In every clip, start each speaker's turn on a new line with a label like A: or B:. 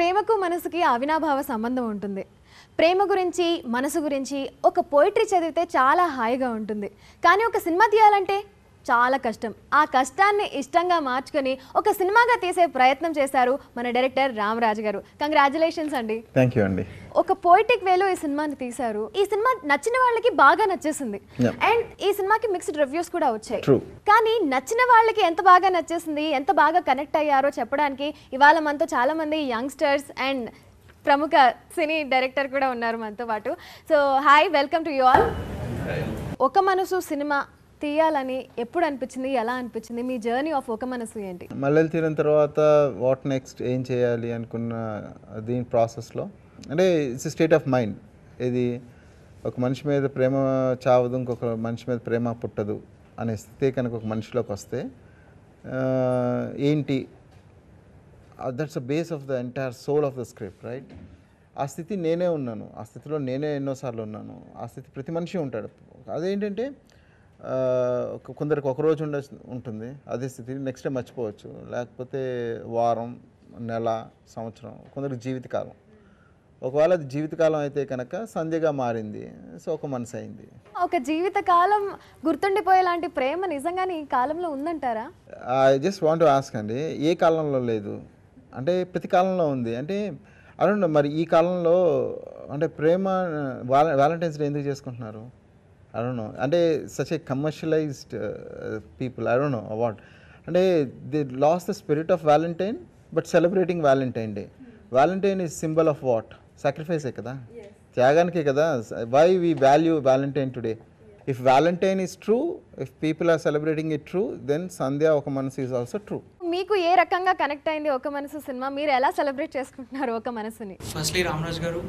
A: ప్రేమకు మనసుకి అవినాభావ సంబంధం ఉంటుంది. ప్రేమ గురించి మనసు గురించి ఒక పోయిటరీ చదివితే చాలా హాయిగా ఉంటుంది. కానీ ఒక సినిమా తీయాలంటే చాలా కష్టం. ఆ కష్టాన్ని ఇష్టంగా మార్చుకొని ఒక సినిమాగా తీసే ప్రయత్నం చేశారు మన డైరెక్టర్ రామరాజు గారు. కంగ్రాచులేషన్స్ అండి.
B: థ్యాంక్ యూ అండి.
A: ఒక పోయిటిక్ వేలో ఈ సినిమాని తీశారు. ఈ సినిమా నచ్చిన వాళ్ళకి బాగా నచ్చేసింది అండ్ ఈ సినిమాకి మిక్స్డ్ రివ్యూస్ కూడా వచ్చాయి. కానీ నచ్చిన వాళ్ళకి ఎంత బాగా నచ్చేసింది, ఎంత బాగా కనెక్ట్ అయ్యారో చెప్పడానికి ఇవాళ మనతో చాలా మంది యంగ్స్టర్స్ అండ్ ప్రముఖ సినీ డైరెక్టర్ కూడా ఉన్నారు మనతో పాటు. So hi, welcome to you all. ఒక మనసు సినిమా తీయాలని ఎప్పుడు అనిపించింది, ఎలా అనిపించింది, మీ జర్నీ ఆఫ్ ఒక మనసు ఏంటి?
B: మల్లెలు తీరిన తర్వాత వాట్ నెక్స్ట్, ఏం చేయాలి అనుకున్న దీని ప్రాసెస్లో అంటే ఇట్స్ స్టేట్ ఆఫ్ మైండ్. ఇది ఒక మనిషి మీద ప్రేమ చావదు, ఇంకొక మనిషి మీద ప్రేమ పుట్టదు అనే స్థితి కనుక ఒక మనిషిలోకి వస్తే ఏంటి, that's the base of the entire soul of the script, right? ఆ స్థితి నేనే ఉన్నాను, ఆ స్థితిలో నేనే ఎన్నోసార్లు ఉన్నాను. ఆ స్థితి ప్రతి మనిషి ఉంటాడు. అదేంటంటే కొందరికి ఒక రోజు ఉంటుంది అదే స్థితి, నెక్స్ట్ డే మర్చిపోవచ్చు, లేకపోతే వారం, నెల, సంవత్సరం, కొందరికి జీవితకాలం. ఒకవేళ అది జీవితకాలం అయితే కనుక సంధ్యగా మారింది, సో ఒక మనసు అయింది.
A: ఒక జీవితకాలం గుర్తుండిపోయేలాంటి ప్రేమ నిజంగానే ఈ కాలంలో ఉందంటారా?
B: I just want to ask అండి, ఏ కాలంలో లేదు అంటే ప్రతి కాలంలో ఉంది. అంటే అరుణ్ మరి ఈ కాలంలో అంటే ప్రేమ వ్యాలంటైన్స్ డే ఎందుకు చేసుకుంటున్నారు? I don't know. అంటే such a commercialized people, I don't know what. అంటే they lost the spirit of Valentine but celebrating Valentine Day. Valentine is symbol of what? Sacrifice కదా, త్యాగానికే కదా. Why we value Valentine today? If Valentine is true, if people are celebrating it true, then Sandhya Oka Manasu is also true.
A: మీకు ఏ రకంగా connect అయింది ఒక మనసు cinema? మీరు ఎలా celebrate చేసుకుంటున్నారు ఒక మనసుని?
C: ఫస్ట్లీ రామరాజ్ గారు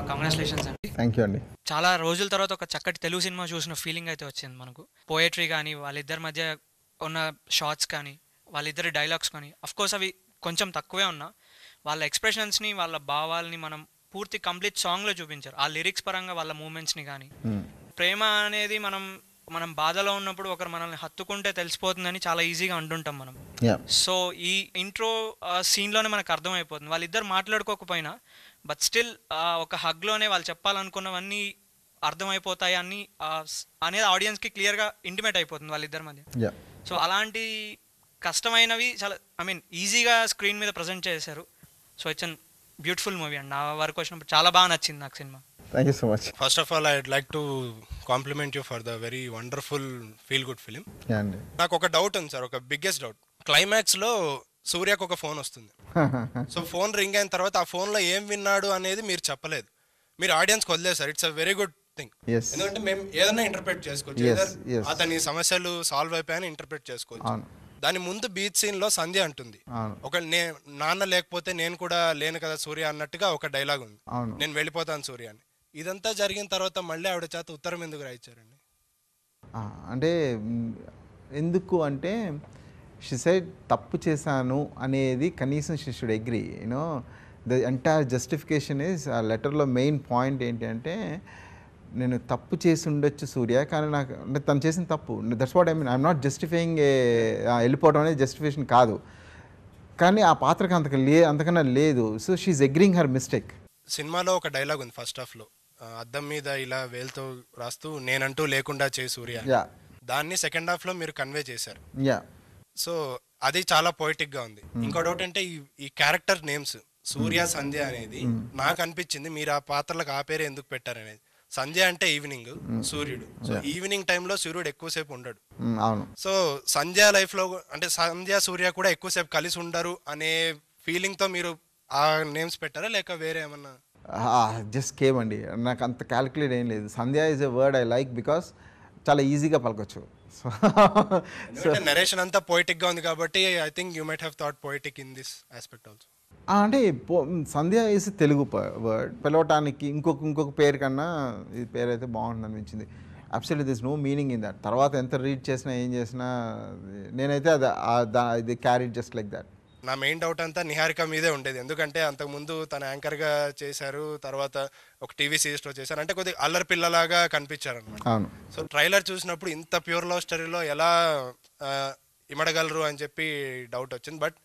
C: కంగ్రాచులేషన్స్ అండి.
B: థ్యాంక్ యూ అండి.
C: చాలా రోజుల తర్వాత ఒక చక్కటి తెలుగు సినిమా చూసిన ఫీలింగ్ అయితే వచ్చింది మనకు. పోయట్రీ కానీ, వాళ్ళిద్దరి మధ్య ఉన్న షార్ట్స్ కానీ, వాళ్ళిద్దరి డైలాగ్స్ కానీ, అఫ్కోర్స్ అవి కొంచెం తక్కువే ఉన్నా వాళ్ళ ఎక్స్ప్రెషన్స్ని, వాళ్ళ భావాల్ని మనం పూర్తి కంప్లీట్ సాంగ్లో చూపించారు. ఆ లిరిక్స్ పరంగా వాళ్ళ మూమెంట్స్ని కానీ. ప్రేమ అనేది మనం బాధలో ఉన్నప్పుడు ఒకరు మనల్ని హత్తుకుంటే తెలిసిపోతుందని చాలా ఈజీగా అంటుంటాం మనం. సో ఈ ఇంట్రో సీన్లోనే మనకు అర్థమైపోతుంది. వాళ్ళిద్దరు మాట్లాడుకోకపోయినా బట్ స్టిల్ ఒక హగ్లోనే వాళ్ళు చెప్పాలనుకున్నవన్నీ అర్థమైపోతాయి అని అనేది ఆడియన్స్కి క్లియర్గా ఇంటిమేట్ అయిపోతుంది వాళ్ళిద్దరి మధ్య. సో అలాంటి కష్టమైనవి చాలా ఈజీగా స్క్రీన్ మీద ప్రజెంట్ చేశారు. So it's an beautiful movie అండి. నా వరకు వచ్చినప్పుడు చాలా బాగా నచ్చింది నాకు cinema.
B: Thank you so much.
D: First of all, I'd like to compliment you for the very wonderful feel-good film. నాకు ఒక డౌట్ ఉంది సార్, ఒక బిగ్గెస్ట్ డౌట్. క్లైమాక్స్లో సూర్యకు ఒక ఫోన్ వస్తుంది. సో ఫోన్ రింగ్ అయిన తర్వాత ఆ ఫోన్లో ఏం విన్నాడు అనేది మీరు చెప్పలేదు, మీరు ఆడియన్స్కి వదిలేదు sir. It's a very good thing. ఎందుకంటే మేము ఏదైనా ఇంటర్ప్రిట్ చేసుకోవచ్చు, అతని సమస్యలు సాల్వ్ అయిపోయాయని ఇంటర్ప్రిట్ చేసుకోవచ్చు. దాని ముందు బీచ్ సీన్ లో సంధ్య అంటుంది, ఒక నాన్న లేకపోతే నేను కూడా లేను కదా సూర్య అన్నట్టుగా ఒక డైలాగ్ ఉంది, నేను వెళ్ళిపోతాను సూర్య అని. ఇదంతా జరిగిన తర్వాత మళ్ళీ ఆవిడ చేత ఉత్తరం ఎందుకు రాయించారండి?
B: అంటే ఎందుకు అంటే షీ సెడ్ తప్పు చేశాను అనేది కనీసం she should agree. You know the entire justification is ఆ లెటర్లో మెయిన్ పాయింట్ ఏంటి అంటే నేను తప్పు చేసి ఉండొచ్చు సూర్య, కానీ నాకు అంటే తను చేసిన తప్పు, that's what I mean. I'm not justifying వెళ్ళిపోవడం అనేది జస్టిఫికేషన్ కాదు, కానీ ఆ పాత్రకి అంతకన్నా లేదు. So she is agreeing her mistake.
D: సినిమాలో ఒక డైలాగ్ ఉంది ఫస్ట్ హాఫ్ లో, అద్దం మీద ఇలా వేలుతో రాస్తూ నేనంటూ లేకుండా చేయి సూర్య, దాన్ని సెకండ్ హాఫ్ లో మీరు కన్వే చేశారు. సో అది చాలా పోయిటిక్ గా ఉంది. ఇంకోటి ఏంటంటే ఈ క్యారెక్టర్ నేమ్స్ సూర్య, సంధ్య అనేది నాకు అనిపించింది మీరు ఆ పాత్రలకు ఆ పేరు ఎందుకు పెట్టారనేది. సంధ్య అంటే ఈవినింగ్, సూర్యుడు. సో ఈవినింగ్ టైంలో సూర్యుడు ఎక్కువసేపు ఉండడు. సో సంధ్య లైఫ్ లో అంటే సంధ్య సూర్య కూడా ఎక్కువసేపు కలిసి ఉండరు అనే ఫీలింగ్ తో మీరు ఆ నేమ్స్ పెట్టారా, లేక వేరే ఏమన్నా?
B: జస్ట్ కేమ్ అండి, నాకు అంత క్యాలిక్యులేట్ ఏం లేదు. Sandhya is a word I like because చాలా ఈజీగా పలకొచ్చు.
D: సో నరేషన్ అంతా పోయిటిక్ గా ఉంది కాబట్టి I think you might have thought poetic in this aspect also.
B: అంటే సంధ్య ఈజ్ తెలుగు వర్డ్, పిలవటానికి ఇంకొక పేరు కన్నా ఈ పేరు అయితే బాగుంటుంది అనిపించింది. Absolutely this no meaning in that. తర్వాత ఎంత రీడ్ చేసినా ఏం చేసినా నేనైతే అది క్యారీడ్ జస్ట్ లైక్ దట్.
D: నా మెయిన్ డౌట్ అంతా నిహారిక మీదే ఉండేది, ఎందుకంటే అంతకుముందు తన యాంకర్గా చేశారు, తర్వాత ఒక టీవీ సిరీస్లో చేశారు, అంటే కొద్దిగా అల్లరి పిల్లలాగా కనిపించారు అనమాట. సో ట్రైలర్ చూసినప్పుడు ఇంత ప్యూర్ లవ్ స్టోరీలో ఎలా ఇమడగలరు అని చెప్పి డౌట్ వచ్చింది. బట్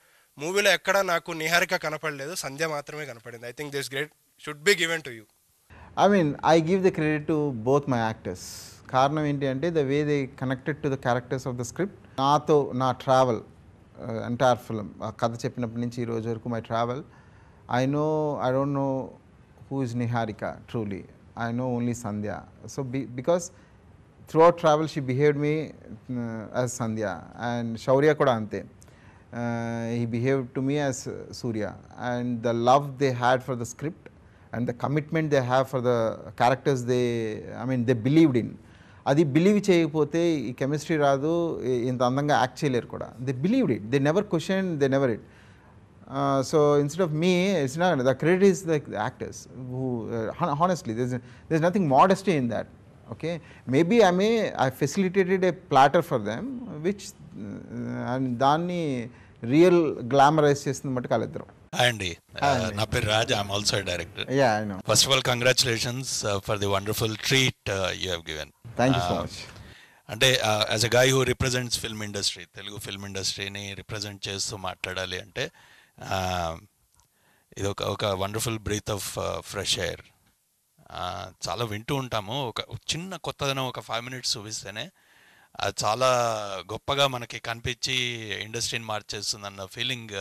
D: మూవీలో ఎక్కడ నాకు నిహారిక కనపడలేదు, సంధ్య మాత్రమే కనపడింది. I think this great should be given to you.
B: I mean, I give the credit to both my actors. కారణం ఏంటి అంటే the way they connected to the characters of the script. నాతో నా ట్రావెల్ ఎంటైర్ ఫిల్మ్, ఆ కథ చెప్పినప్పటి నుంచి ఈ రోజు వరకు my travel, I don't know who is Niharika truly, I know only Sandhya. So because throughout travel she behaved me as Sandhya, and Shaurya కూడా అంతే. He behaved to me as Surya, and the love they had for the script and the commitment they have for the characters they believed in. అది believe చేయకపోతే ఈ chemistry రాదు, ఇంత అందంగా act చేయలేరు కూడా. They believed it, they never question, they never it. So instead of me, it's not the credit is the actors who honestly there's nothing modesty in that. Okay, maybe I facilitated a platter for them which and దాన్ని real glamorize చేస్తుంది మటుకు వాళ్ళిద్దరు.
E: అండి, నా పేరు Raj, I'm also director.
B: Yeah, I know.
E: First of all congratulations for the wonderful treat you have given.
B: Thank you so much.
E: అంటే as a guy who represents film industry, Telugu film ఇండస్ట్రీని represent చేస్తూ మాట్లాడాలి అంటే ఇది ఒక wonderful breath of fresh air. చాలా వింటూ ఉంటాము, ఒక చిన్న కొత్తదనం ఒక 5 minutes చూపిస్తేనే అది చాలా గొప్పగా మనకి కనిపించి ఇండస్ట్రీని మార్చేస్తుందన్న ఫీలింగ్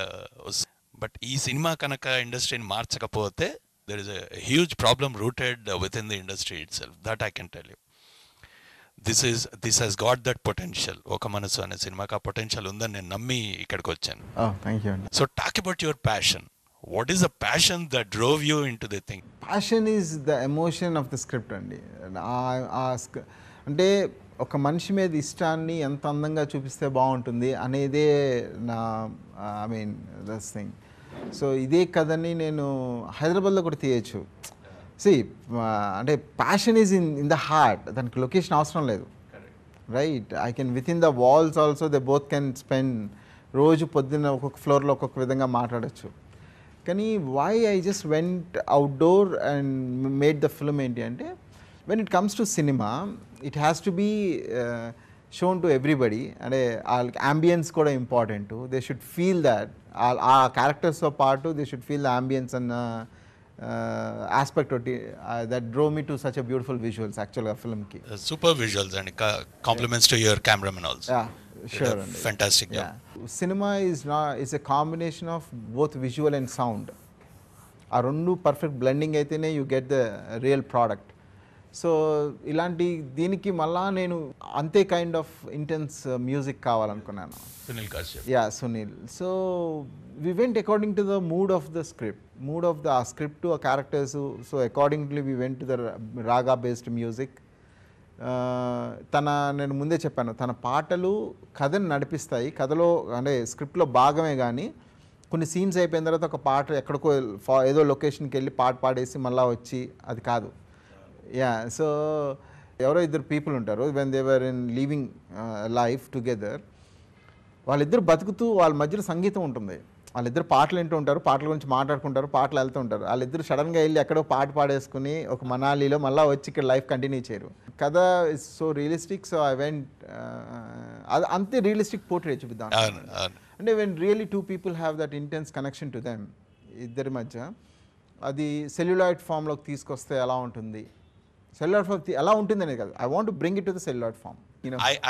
E: వస్తుంది. బట్ ఈ సినిమా కనుక ఇండస్ట్రీని మార్చకపోతే there is a huge problem rooted within the industry itself, that I can tell you. This he's got that potential. ఒక మనసు అనే సినిమాకి ఆ పొటెన్షియల్ ఉందని నేను నమ్మి ఇక్కడికి వచ్చాను.
B: Thank you.
E: So talk about your passion. What is the passion that drove you into the thing?
B: Passion is the emotion of the script అండి. అంటే ఒక మనిషి మీద ఇష్టాన్ని ఎంత అందంగా చూపిస్తే బాగుంటుంది అనేదే నా దస్ థింగ్. సో ఇదే కథని నేను హైదరాబాద్లో కూడా తీయచ్చు. అంటే passion is in the heart, దానికి లొకేషన్ అవసరం లేదు. Right, I can within the walls also they both can spend. రోజు పొద్దున్న ఒక్కొక్క ఫ్లోర్లో ఒక్కొక్క విధంగా మాట్లాడచ్చు. కానీ why I just went outdoor and made the film ఏంటి అంటే, when it comes to cinema it has to be shown to everybody. అంటే వాళ్ళకి అంబియన్స్ కూడా important. They should feel that, ఆ క్యారెక్టర్స్తో పాటు they should feel the ambience అన్న aspect ఒకటి that drew me to such a beautiful visuals actually ఫిల్మ్కి.
E: Super visuals and compliments to your cameraman also.
B: Sure.
E: Fantastic job.
B: Cinema is a combination of both visual and sound. ఆ రెండు perfect blending అయితేనే you get the real product. So ఇలాంటి దీనికి మళ్ళా నేను అంతే kind of intense music కావాలనుకున్నాను.
E: Sunil Kashyap.
B: Sunil. So we went according to the mood of the script, ఆ స్క్రిప్ట్ టు ఆ characters. So accordingly we went to the raga based music. నేను ముందే చెప్పాను, తన పాటలు కథను నడిపిస్తాయి. కథలో అంటే స్క్రిప్ట్లో భాగమే, కానీ కొన్ని సీన్స్ అయిపోయిన తర్వాత ఒక పాట ఎక్కడికో ఏదో లొకేషన్కి వెళ్ళి పాడేసి మళ్ళీ వచ్చి అది కాదు. సో ఎవరో ఇద్దరు పీపుల్ ఉంటారు, when they were in leaving life together, వాళ్ళిద్దరు బతుకుతూ వాళ్ళ మధ్యలో సంగీతం ఉంటుంది. వాళ్ళిద్దరు పాటలు వింటూ ఉంటారు, పాటల గురించి మాట్లాడుకుంటారు, పాటలు వెళ్తూ ఉంటారు. వాళ్ళిద్దరు సడన్గా వెళ్ళి ఎక్కడో పాట పాడేసుకుని ఒక మనాలిలో మళ్ళీ వచ్చి ఇక్కడ లైఫ్ కంటిన్యూ చేయరు. కథ is so realistic. So I went అది అంతే రియలిస్టిక్ పోర్ట్రేట్ చూపిద్దాం. అంటే when really two people have that intense connection to them, ఇద్దరి మధ్య అది సెల్యులాయిడ్ ఫామ్లోకి తీసుకొస్తే ఎలా ఉంటుంది, సెల్యులాయిడ్ ఫామ్ ఎలా ఉంటుంది అనేది కాదు, I want to bring it to the celluloid form.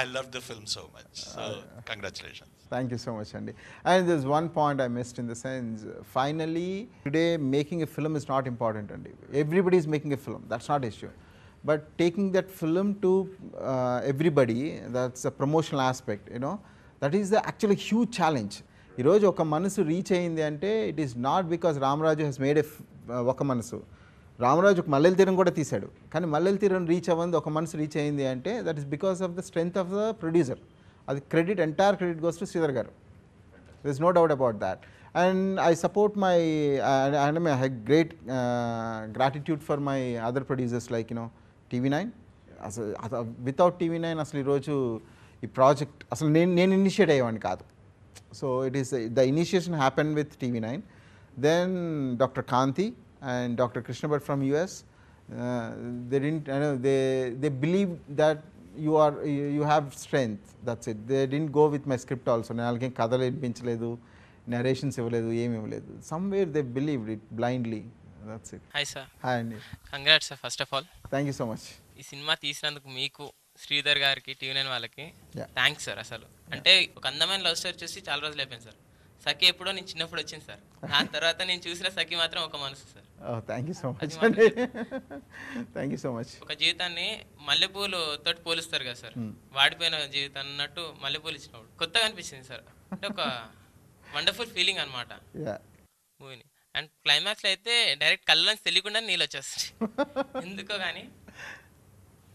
E: I love the film so much. So congratulations.
B: Thank you so much, Andy. And there's one point I missed in the sense, finally, today making a film is not important, Andy. Everybody is making a film, that's not issue. But taking that film to everybody, that's a promotional aspect, that is the actually huge challenge. ఈరోజు ఒక మనసు reach అయింది అంటే it is not because Ramaraju he's made ఒక మనసు. రామరాజు ఒక మల్లెల తీరం కూడా తీశాడు, కానీ మల్లెల తీరం రీచ్ అవ్వంది ఒక మనసు రీచ్ అయింది అంటే that is because of the strength of the producer. అది entire credit goes to Sridhar garu. There is no doubt about that. And I support my I have great gratitude for my other producers like TV9. అసలు without TV9 అసలు ఈరోజు ఈ project అసలు నేను initiate అయ్యేవాడిని కాదు. So it is the initiation happen with TV9. Then doctor Kanti and Dr. Krishna Bhatt from US, they didn't, they believe that you have strength, that's it. They didn't go with my script also. నేను వాళ్ళకి కథలు వినిపించలేదు, narrations ఇవ్వలేదు, ఏమి ఇవ్వలేదు. Somewhere they believed it blindly. That's it.
F: Hi sir.
B: Hi అండి.
F: Congrats sir first of all.
B: Thank you so much.
F: ఈ సినిమా తీసినందుకు మీకు, శ్రీధర్ గారికి, టీవీ9 వాళ్ళకి
B: Yeah.
F: Thanks sir. అసలు అంటే ఒక అందమైన లవ్ స్టోరీ చూసి చాలా రోజులు అయిపోయింది సార్. సఖి ఎప్పుడో నేను చిన్నప్పుడు వచ్చింది సార్. దాని తర్వాత నేను చూసిన సఖి మాత్రం ఒక మనసు sir.
B: Thank you so much
F: అది
B: అండి. Thank you so much.
F: ఒక జీవితాన్ని మల్లెపూలు తోటి పోలుస్తారు కదా సార్. వాడిపోయిన జీవితం అన్నట్టు మల్లెపూలు ఇచ్చినప్పుడు కొత్తగా అనిపించింది సార్. అంటే ఒక వండర్ఫుల్ ఫీలింగ్ అనమాట మూవీని. అండ్ క్లైమాక్స్లో అయితే డైరెక్ట్ కళ్ళని తెలియకుండా నీళ్ళు వచ్చేస్తాయి. ఎందుకో కానీ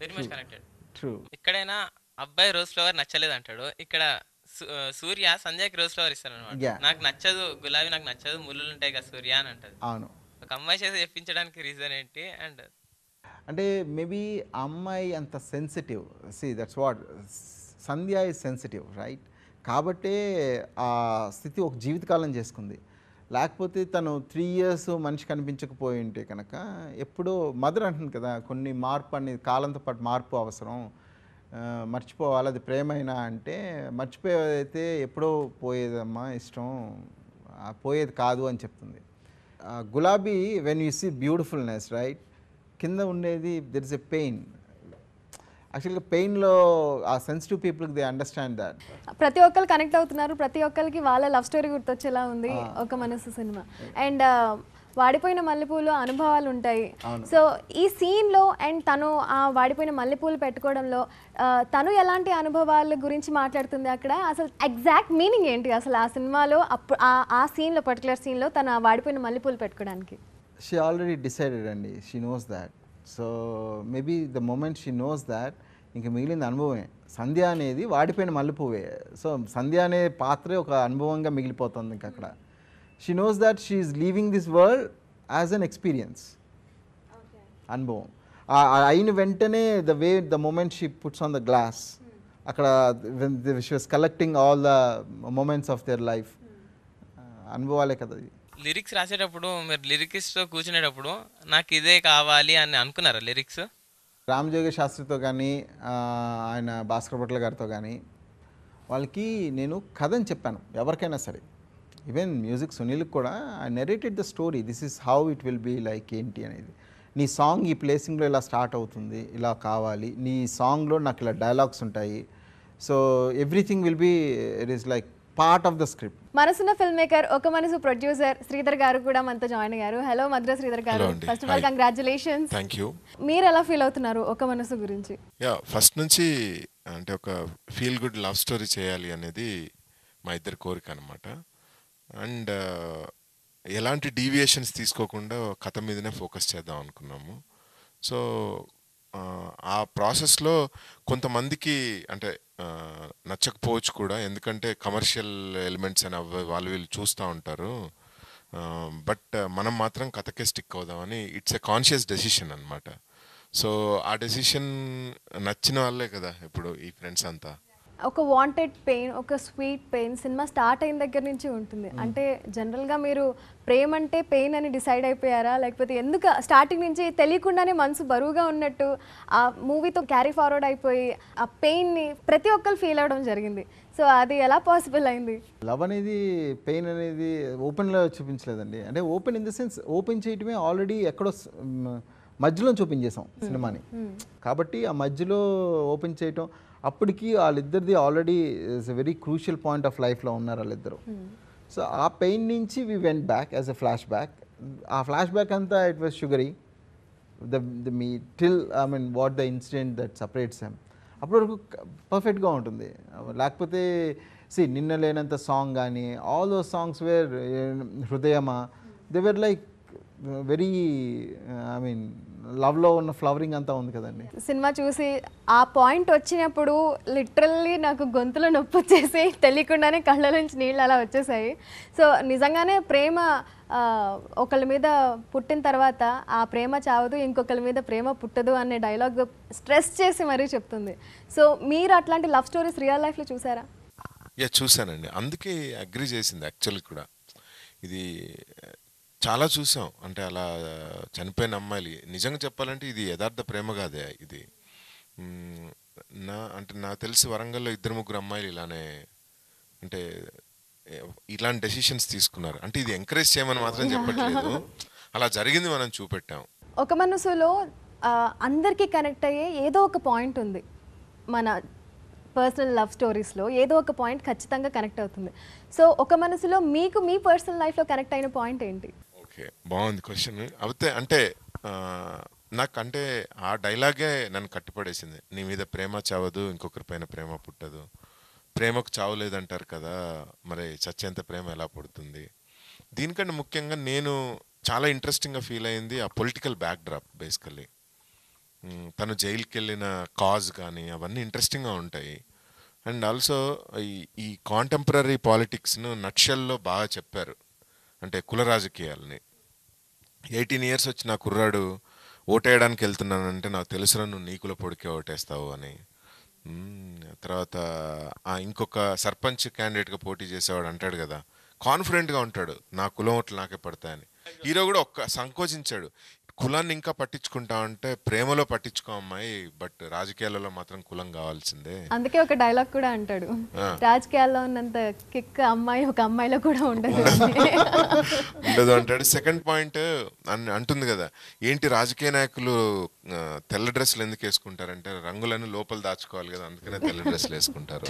F: వెరీ మచ్ కనెక్టెడ్.
B: ట్రూ.
F: ఎక్కడైనా అబ్బాయి రోజ్ ఫ్లవర్ నచ్చలేదు అంటాడు, ఇక్కడ సూర్య సంజయ్కి రోజ్ ఫ్లవర్ ఇస్తాడు అనమాట.
B: Yeah.
F: నాకు నచ్చదు గులాబీ, నాకు నచ్చదు ముళ్ళు ఉంటాయి కదా సూర్య అని అంటది.
B: అవును.
F: ఒక అమ్మాయి చేసి చెప్పించడానికి రీజన్ ఏంటి? అండ్
B: అంటే మేబీ అమ్మాయి అంత sensitive. See that's what Sandhya is sensitive right. కాబట్టే ఆ స్థితి ఒక జీవితకాలం చేసుకుంది. లేకపోతే తను 3 years మనిషి కనిపించకపోయి ఉంటే కనుక ఎప్పుడో మదర్ అంటుంది కదా, కొన్ని మార్పు అనేది కాలంతో పాటు మార్పు అవసరం, మర్చిపోవాలి, అది ప్రేమైనా అంటే మర్చిపోయేదైతే ఎప్పుడో పోయేదమ్మా ఇష్టం, పోయేది కాదు అని చెప్తుంది. గులాబీ when you see beautifulness right, కింద ఉండేది దెర్ ఇస్ ఎ పెయిన్. యాక్చువల్గా పెయిన్లో ఆ సెన్సిటివ్ పీపుల్కి దే అండర్స్టాండ్ దాట్.
A: ప్రతి ఒక్కరు కనెక్ట్ అవుతున్నారు, ప్రతి ఒక్కరికి వాళ్ళ లవ్ స్టోరీ గుర్తొచ్చేలా ఉంది ఒక మనసు సినిమా. అండ్ వాడిపోయిన మల్లెపూలు అనుభవాలు ఉంటాయి. సో ఈ సీన్లో అండ్ తను ఆ వాడిపోయిన మల్లెపూలు పెట్టుకోవడంలో తను ఎలాంటి అనుభవాల గురించి మాట్లాడుతుంది అక్కడ, అసలు ఎగ్జాక్ట్ మీనింగ్ ఏంటి అసలు ఆ సినిమాలో అప్పుడు ఆ సీన్లో పర్టికులర్ సీన్లో తను ఆ వాడిపోయిన మల్లెపూలు పెట్టుకోవడానికి?
B: షీ ఆల్రెడీ డిసైడెడ్ అండి, she knows that. So maybe the moment she knows that ఇంక మిగిలింది అనుభవమే. సంధ్య అనేది వాడిపోయిన మల్లెపువ్వే. సో సంధ్య అనే పాత్రే ఒక అనుభవంగా మిగిలిపోతుంది ఇంక అక్కడ. She knows that she is leaving this world as an experience, అనుభవం. అయిన వెంటనే the moment she puts on the glass, అక్కడ she was collecting all the moments of their life, అనుభవాలే కదా.
F: లిరిక్స్ రాసేటప్పుడు మీరు లిరిక్స్తో కూర్చునేటప్పుడు నాకు ఇదే కావాలి అని అనుకున్నారా లిరిక్స్?
B: రామజోగి శాస్త్రితో కానీ ఆయన భాస్కర్ భట్ల గారితో కానీ వాళ్ళకి నేను కథని చెప్పాను, ఎవరికైనా సరే. ఈవెన్ మ్యూజిక్ సునీల్కి కూడా I narrated the story, this is how it will be like ఏంటి అనేది. నీ సాంగ్ ఈ ప్లేసింగ్లో ఇలా స్టార్ట్ అవుతుంది, ఇలా కావాలి, నీ సాంగ్లో నాకు ఇలా డైలాగ్స్ ఉంటాయి. So everything will be it is like part of the script.
A: మనసున్న ఫిల్మ్ మేకర్, ఒక మనసు ప్రొడ్యూసర్ శ్రీధర్ గారు కూడా మనతో జాయిన్ అయ్యారు. హలో మద్ర శ్రీధర్ గారు, first of all congratulations.
G: Thank you.
A: మీరు ఎలా ఫీల్ అవుతున్నారు ఒక మనసు గురించి?
G: ఫస్ట్ నుంచి అంటే ఒక ఫీల్ గుడ్ లవ్ స్టోరీ చేయాలి అనేది మా ఇద్దరి కోరిక అనమాట. అండ్ ఎలాంటి డీవియేషన్స్ తీసుకోకుండా కథ మీదనే ఫోకస్ చేద్దాం అనుకున్నాము. సో ఆ ప్రాసెస్లో కొంతమందికి అంటే నచ్చకపోవచ్చు కూడా, ఎందుకంటే కమర్షియల్ ఎలిమెంట్స్ అని వాళ్ళు వీళ్ళు చూస్తూ ఉంటారు. బట్ మనం మాత్రం కథకే స్టిక్ అవుదామని ఇట్స్ ఎ కాన్షియస్ డెసిషన్ అనమాట. సో ఆ డెసిషన్ నచ్చిన వాళ్ళే కదా ఇప్పుడు ఈ ఫ్రెండ్స్ అంతా.
A: ఒక వాంటెడ్ పెయిన్, ఒక స్వీట్ పెయిన్ సినిమా స్టార్ట్ అయిన దగ్గర నుంచి ఉంటుంది. అంటే జనరల్గా మీరు ప్రేమ అంటే పెయిన్ అని డిసైడ్ అయిపోయారా, లేకపోతే ఎందుకు స్టార్టింగ్ నుంచి తెలియకుండానే మనసు బరువుగా ఉన్నట్టు ఆ మూవీతో క్యారీ ఫార్వర్డ్ అయిపోయి ఆ పెయిన్ని ప్రతి ఒక్కరు ఫీల్ అవ్వడం జరిగింది? సో అది ఎలా పాసిబుల్ అయింది?
B: లవ్ అనేది పెయిన్ అనేది ఓపెన్లో చూపించలేదండి. అంటే open in the sense open చేయటమే ఆల్రెడీ ఎక్కడో మధ్యలో చూపించేసాం సినిమాని. కాబట్టి ఆ మధ్యలో ఓపెన్ చేయటం అప్పటికి వాళ్ళిద్దరిది already is a very crucial point of లైఫ్లో ఉన్నారు వాళ్ళిద్దరు. సో ఆ పెయిన్ నుంచి we went back as a flash back. ఆ ఫ్లాష్ బ్యాక్ అంతా it was sugary me till I mean what the incident that separates them. అప్పటి వరకు పర్ఫెక్ట్గా ఉంటుంది. లేకపోతే నిన్న లేనంత సాంగ్ కానీ ఆల్ దోస్ సాంగ్స్ వేర్ హృదయమా, they were like very I mean లవ్లో ఉన్న ఫ్లవరింగ్ అంతా ఉంది కదండి.
A: సినిమా చూసి ఆ పాయింట్ వచ్చినప్పుడు లిటరల్లీ నాకు గొంతులో నొప్పి వచ్చేసి తెలియకుండానే కళ్ళ నుంచి నీళ్ళు అలా వచ్చేసాయి. సో నిజంగానే ప్రేమ ఒకళ్ళ మీద పుట్టిన తర్వాత ఆ ప్రేమ చావదు, ఇంకొకళ్ళ మీద ప్రేమ పుట్టదు అనే డైలాగ్ స్ట్రెస్ చేసి మరీ చెప్తుంది. సో మీరు అట్లాంటి లవ్ స్టోరీస్ రియల్ లైఫ్లో చూసారా?
G: చూశానండి, అందుకే అగ్రి చేసింది యాక్చువల్లీ కూడా. ఇది చాలా చూసాం, అంటే అలా చనిపోయిన అమ్మాయిలు. నిజంగా చెప్పాలంటే ఇది యథార్థ ప్రేమ కాదే ఇది. నాకు తెలిసి వరంగల్లో 2-3 అమ్మాయిలు ఇలానే అంటే ఇలాంటి డెసిషన్స్ తీసుకున్నారు. అంటే ఇది ఎంకరేజ్ చేయమని మాత్రం చెప్పట్లేదు, అలా జరిగింది, మనం చూపెట్టాం.
A: ఒక మనసులో అందరికీ కనెక్ట్ అయ్యే ఏదో ఒక పాయింట్ ఉంది. మన పర్సనల్ లవ్ స్టోరీస్లో ఏదో ఒక పాయింట్ ఖచ్చితంగా కనెక్ట్ అవుతుంది. సో ఒక మనసులో మీకు మీ పర్సనల్ లైఫ్లో కనెక్ట్ అయిన పాయింట్ ఏంటి?
G: ఓకే, బాగుంది క్వశ్చన్. అయితే అంటే నాకు అంటే ఆ డైలాగే నన్ను కట్టిపడేసింది. నీ మీద ప్రేమ చావదు, ఇంకొకరి పైన ప్రేమ పుట్టదు, ప్రేమకు చావు లేదంటారు కదా, మరి చచ్చేంత ప్రేమ ఎలా పుడుతుంది. దీనికంటే ముఖ్యంగా నేను చాలా ఇంట్రెస్టింగ్గా ఫీల్ అయింది ఆ పొలిటికల్ బ్యాక్ డ్రాప్. బేసికల్లీ తను జైలుకి వెళ్ళిన కాజ్ కానీ అవన్నీ ఇంట్రెస్టింగ్గా ఉంటాయి. అండ్ ఆల్సో ఈ కాంటెంపరీ పాలిటిక్స్ను నట్షెల్లో బాగా చెప్పారు. అంటే కుల రాజకీయాలని 18 years వచ్చిన కుర్రాడు ఓటేయడానికి వెళ్తున్నానంటే నాకు తెలుసురా నువ్వు నీ కుల పొడికే ఓటేస్తావు అని. తర్వాత ఇంకొక సర్పంచ్ క్యాండిడేట్గా పోటీ చేసేవాడు అంటాడు కదా, కాన్ఫిడెంట్గా ఉంటాడు, నా కులం ఓట్లు నాకే పడతాయని. హీరో కూడా సంకోచించాడు, కులాన్ని ఇంకా పట్టించుకుంటా అంటే ప్రేమలో పట్టించుకో అమ్మాయి, బట్ రాజకీయాలలో మాత్రం కులం కావాల్సిందే.
A: అందుకే ఒక డైలాగ్ కూడా అంటాడు, రాజకీయాల్లో ఉన్నంత కిక్ అమ్మాయి ఒక అమ్మాయిలో కూడా ఉండదు
G: అంటాడు. సెకండ్ పాయింట్ అంటుంది కదా, ఏంటి రాజకీయ నాయకులు తెల్ల డ్రెస్సులు ఎందుకు వేసుకుంటారంటే రంగులను లోపల దాచుకోవాలి కదా, అందుకనే తెల్ల డ్రెస్సులు వేసుకుంటారు.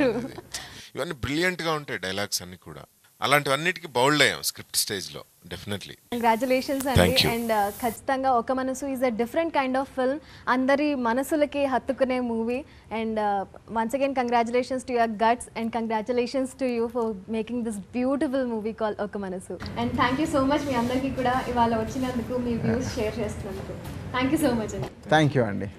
G: ఇవన్నీ బ్రిలియంట్ గా ఉంటాయి డైలాగ్స్ అన్ని కూడా. అలాంటివన్నిటికీ బౌల్డ్ అయ్యాం స్క్రిప్ట్ స్టేజ్లో. డెఫినెట్లీ
A: కంగ్రాచులేషన్స్ అండి. అండ్ ఖచ్చితంగా Oka Manasu is a different kind of film, అందరి మనసులకి హత్తుకునే movie. And once again congratulations to your guts and congratulations to you for making this beautiful movie call Oka Manasu. And thank you so much మీ అందరికీ కూడా ఇవాళ వచ్చినందుకు, మీ వ్యూస్ షేర్ చేస్తున్నందుకు. థ్యాంక్ యూ సో మచ్ అండి.
B: థ్యాంక్ యూ అండి.